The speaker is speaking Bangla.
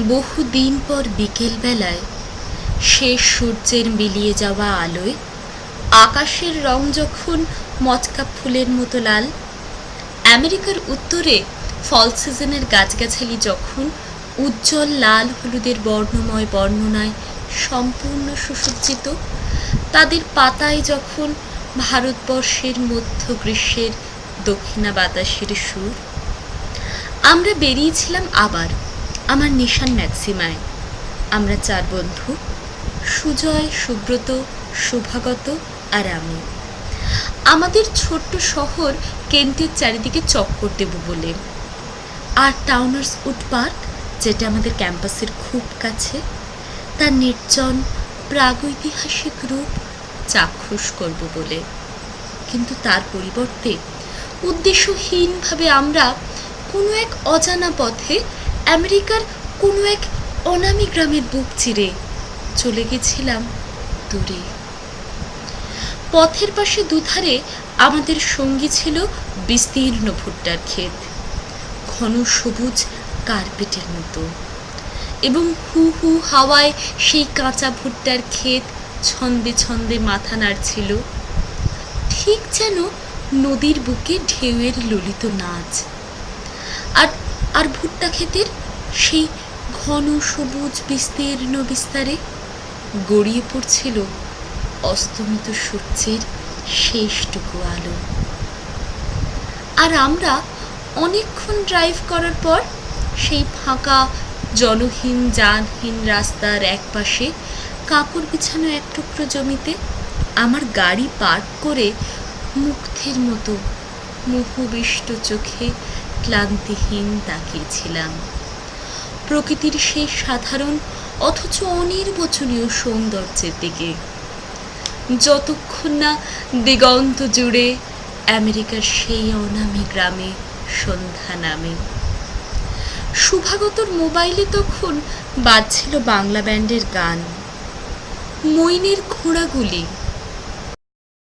বহুদিন পর বিকেলবেলায় শেষ সূর্যের মিলিয়ে যাওয়া আলোয় আকাশের রং যখন মটকা ফুলের মতো লাল, আমেরিকার উত্তরে ফল সিজনের গাছগাছালি যখন উজ্জ্বল লাল হলুদের বর্ণময় বর্ণনায় সম্পূর্ণ সুসজ্জিত, তাদের পাতায় যখন ভারতবর্ষের মধ্য গ্রীষ্মের দক্ষিণা বাতাসের সুর। আমরা বেরিয়েছিলাম আবার আমার নিশান ম্যাক্সিমায়। আমরা চার বন্ধু, সুজয়, সুব্রত, শুভাগত আর আমি, আমাদের ছোট্ট শহর কেন্টের চারিদিকে চক্কর দেব বলে। আর টাউনার্স উড পার্ক, যেটা আমাদের ক্যাম্পাসের খুব কাছে, তার নির্জন প্রাগৈতিহাসিক রূপ চাক্ষুষ করব বলে। কিন্তু তার পরিবর্তে উদ্দেশ্যহীনভাবে আমরা কোনো এক অজানা পথে আমেরিকার কোনো এক অনামী গ্রামের বুক চিরে চলে গেছিলাম দূরে। পথের পাশে দুধারে আমাদের সঙ্গী ছিল বিস্তীর্ণ ভুট্টার ক্ষেত, ঘন সবুজ কার্পেটের মতো, এবং হু হু হাওয়ায় সেই কাঁচা ভুট্টার ক্ষেত ছন্দে ছন্দে মাথা নাড়ছিল, ঠিক যেন নদীর বুকে ঢেউয়ের ললিত নাচ। আর আর ভুট্টা ক্ষেতের সেই ঘন সবুজ বিস্তীর্ণ বিস্তারে গড়িয়ে পড়ছিল অস্তমিত সূর্যের শেষটুকু আলো। আর আমরা অনেকক্ষণ ড্রাইভ করার পর সেই ফাঁকা জনহীন যানহীন রাস্তার একপাশে কাপড় বিছানো এক টুকরো জমিতে আমার গাড়ি পার্ক করে মুগ্ধের মতো মোহবিষ্ট চোখে ক্লান্তিহীন তাকিয়েছিলাম প্রকৃতির সেই সাধারণ অথচ অনির্বচনীয় সৌন্দর্যের দিকে, যতক্ষণ না দিগন্ত জুড়ে আমেরিকার সেই অনামী গ্রামে সন্ধ্যা নামে। শুভাগতর মোবাইলে তখন বাজছিল বাংলা ব্যান্ডের গান, মইনের ঘোড়াগুলি।